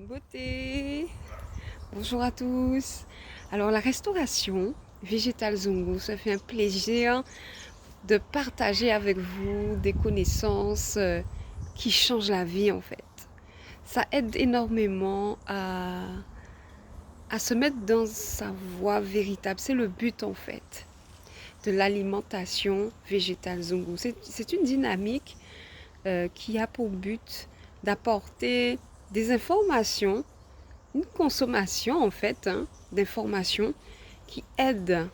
Pleine beauté. Bonjour à tous. Alors la restauration végétale Zongo, ça fait un plaisir de partager avec vous des connaissances qui changent la vie en fait. Ça aide énormément à se mettre dans sa voie véritable. C'est le but en fait de l'alimentation végétale Zongo. C'est une dynamique qui a pour but d'apporter des informations, une consommation en fait d'informations qui aident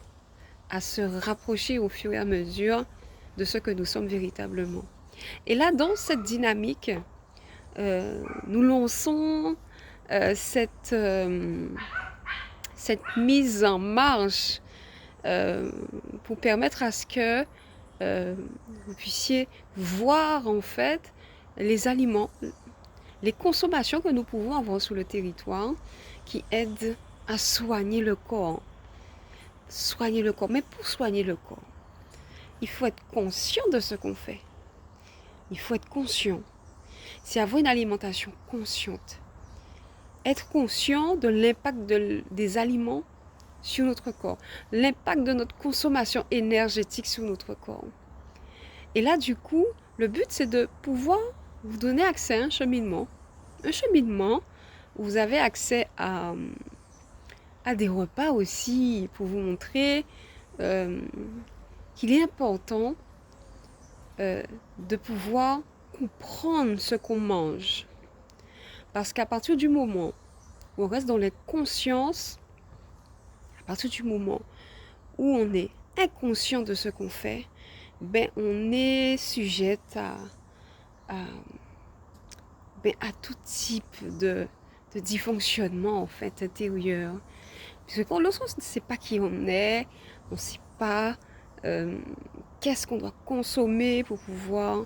à se rapprocher au fur et à mesure de ce que nous sommes véritablement. Et là, dans cette dynamique, nous lançons cette mise en marche pour permettre à ce que vous puissiez voir en fait les aliments, les consommations que nous pouvons avoir sur le territoire qui aident à soigner le corps. Soigner le corps. Mais pour soigner le corps, il faut être conscient de ce qu'on fait. Il faut être conscient. C'est avoir une alimentation consciente. Être conscient de l'impact des aliments sur notre corps. L'impact de notre consommation énergétique sur notre corps. Et là, du coup, le but, c'est de pouvoir vous donner accès à un cheminement. Un cheminement où vous avez accès à des repas aussi pour vous montrer qu'il est important de pouvoir comprendre ce qu'on mange. Parce qu'à partir du moment où on reste dans les consciences, à partir du moment où on est inconscient de ce qu'on fait, ben on est sujette à tout type de dysfonctionnement en fait intérieur. Parce que lorsqu'on ne sait pas qui on est, on ne sait pas qu'est-ce qu'on doit consommer pour pouvoir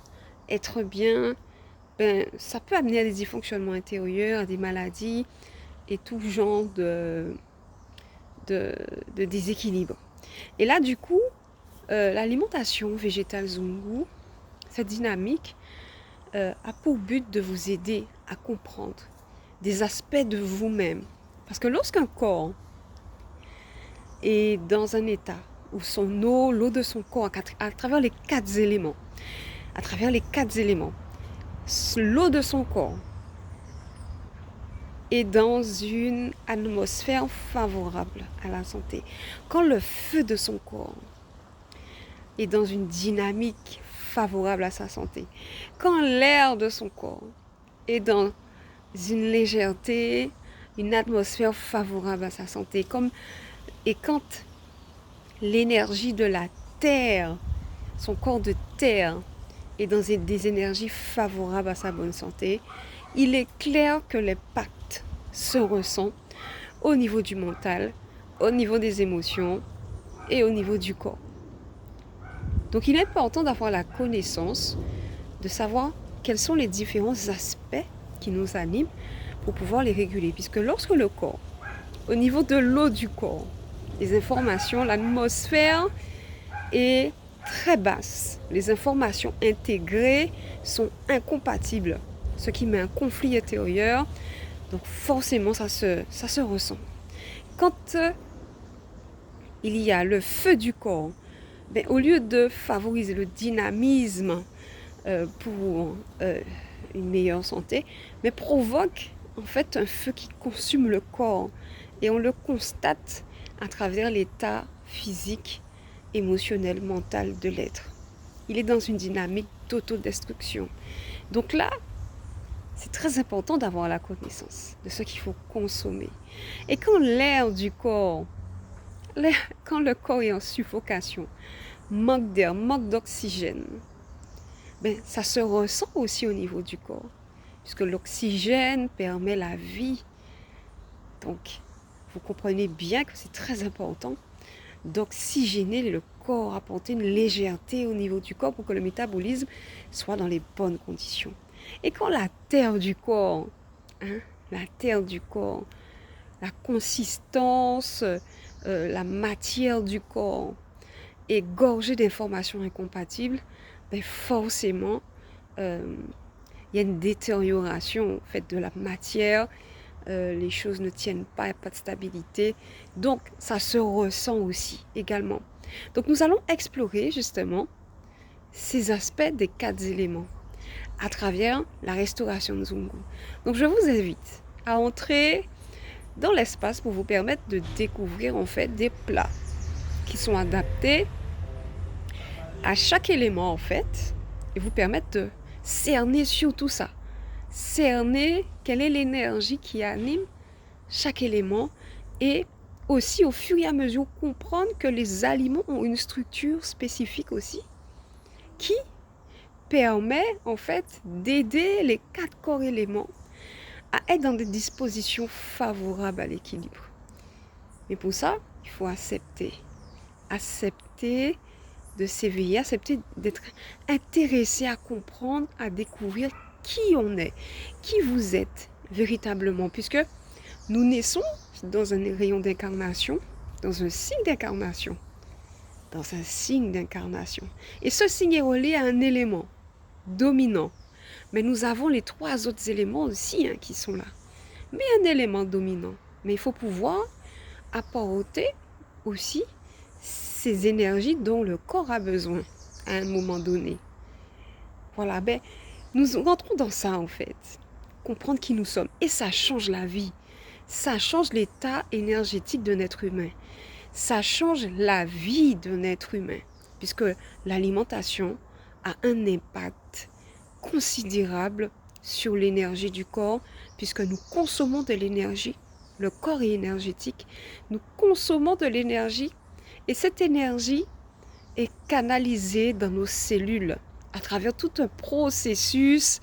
être bien, ben, ça peut amener à des dysfonctionnements intérieurs, à des maladies et tout genre de déséquilibre. Et là, du coup, l'alimentation végétale Zongo, cette dynamique, a pour but de vous aider à comprendre des aspects de vous-même. Parce que lorsqu'un corps est dans un état où son eau, l'eau de son corps, à travers les quatre éléments, l'eau de son corps est dans une atmosphère favorable à la santé. Quand le feu de son corps est dans une dynamique favorable à sa santé, quand l'air de son corps est dans une légèreté, une atmosphère favorable à sa santé, et quand l'énergie de la terre, son corps de terre, est dans des énergies favorables à sa bonne santé, il est clair que l'impact se ressent au niveau du mental, au niveau des émotions et au niveau du corps. Donc il est important d'avoir la connaissance, de savoir quels sont les différents aspects qui nous animent pour pouvoir les réguler. Puisque lorsque le corps, au niveau de l'eau du corps, les informations, l'atmosphère est très basse, les informations intégrées sont incompatibles, ce qui met un conflit intérieur. Donc forcément, ça se ressent. Quand il y a le feu du corps, ben, au lieu de favoriser le dynamisme pour une meilleure santé, mais provoque en fait un feu qui consume le corps. Et on le constate à travers l'état physique, émotionnel, mental de l'être. Il est dans une dynamique d'autodestruction. Donc là, c'est très important d'avoir la connaissance de ce qu'il faut consommer. Et quand l'air du corps, quand le corps est en suffocation, manque d'air, manque d'oxygène, ben, ça se ressent aussi au niveau du corps. Puisque l'oxygène permet la vie. Donc, vous comprenez bien que c'est très important d'oxygéner le corps, apporter une légèreté au niveau du corps pour que le métabolisme soit dans les bonnes conditions. Et quand la terre du corps, la consistance, la matière du corps est gorgée d'informations incompatibles, ben forcément, il y a une détérioration en fait, de la matière les choses ne tiennent pas, il n'y a pas de stabilité. Donc, ça se ressent aussi également. Donc, nous allons explorer justement ces aspects des 4 éléments à travers la restauration de Zungu. Donc, je vous invite à entrer dans l'espace pour vous permettre de découvrir en fait des plats qui sont adaptés à chaque élément en fait et vous permettre de cerner sur tout ça. Cerner quelle est l'énergie qui anime chaque élément et aussi au fur et à mesure comprendre que les aliments ont une structure spécifique aussi qui permet en fait d'aider les 4 corps éléments à être dans des dispositions favorables à l'équilibre. Mais pour ça, il faut accepter de s'éveiller, accepter d'être intéressé à comprendre, à découvrir qui on est, qui vous êtes véritablement, puisque nous naissons dans un rayon d'incarnation, dans un signe d'incarnation, Et ce signe est relié à un élément dominant. Mais nous avons les 3 autres éléments aussi qui sont là. Mais un élément dominant. Mais il faut pouvoir apporter aussi ces énergies dont le corps a besoin à un moment donné. Voilà, nous rentrons dans ça en fait. Comprendre qui nous sommes. Et ça change la vie. Ça change l'état énergétique d'un être humain. Ça change la vie d'un être humain. Puisque l'alimentation a un impact considérable sur l'énergie du corps. Puisque nous consommons de l'énergie. Le corps est énergétique. Nous consommons de l'énergie. Et cette énergie est canalisée dans nos cellules à travers tout un processus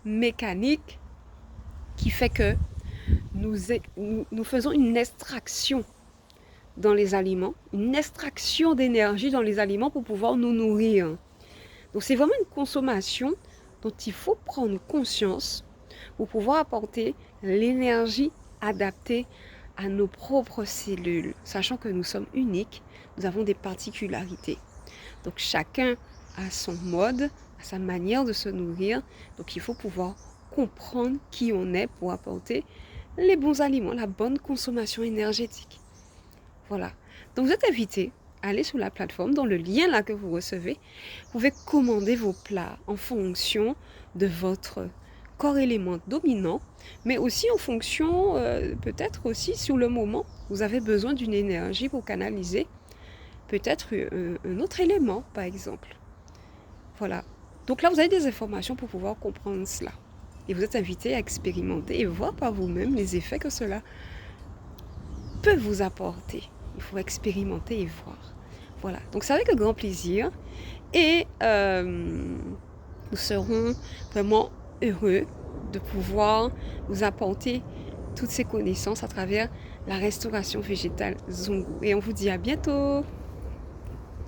mécanique qui fait que nous faisons une extraction dans les aliments, une extraction d'énergie dans les aliments pour pouvoir nous nourrir. Donc c'est vraiment une consommation dont il faut prendre conscience pour pouvoir apporter l'énergie adaptée à nos propres cellules, sachant que nous sommes uniques, nous avons des particularités. Donc chacun a son mode, a sa manière de se nourrir, donc il faut pouvoir comprendre qui on est pour apporter les bons aliments, la bonne consommation énergétique. Voilà. Donc vous êtes invité à aller sur la plateforme, dans le lien là que vous recevez, vous pouvez commander vos plats en fonction de votre corps élément dominant, mais aussi en fonction, peut-être aussi sur le moment, vous avez besoin d'une énergie pour canaliser peut-être un autre élément, par exemple. Voilà. Donc là, vous avez des informations pour pouvoir comprendre cela. Et vous êtes invité à expérimenter et voir par vous-même les effets que cela peut vous apporter. Il faut expérimenter et voir. Voilà. Donc c'est avec un grand plaisir. Et nous serons vraiment heureux de pouvoir vous apporter toutes ces connaissances à travers la restauration végétale Zungu. Et on vous dit à bientôt.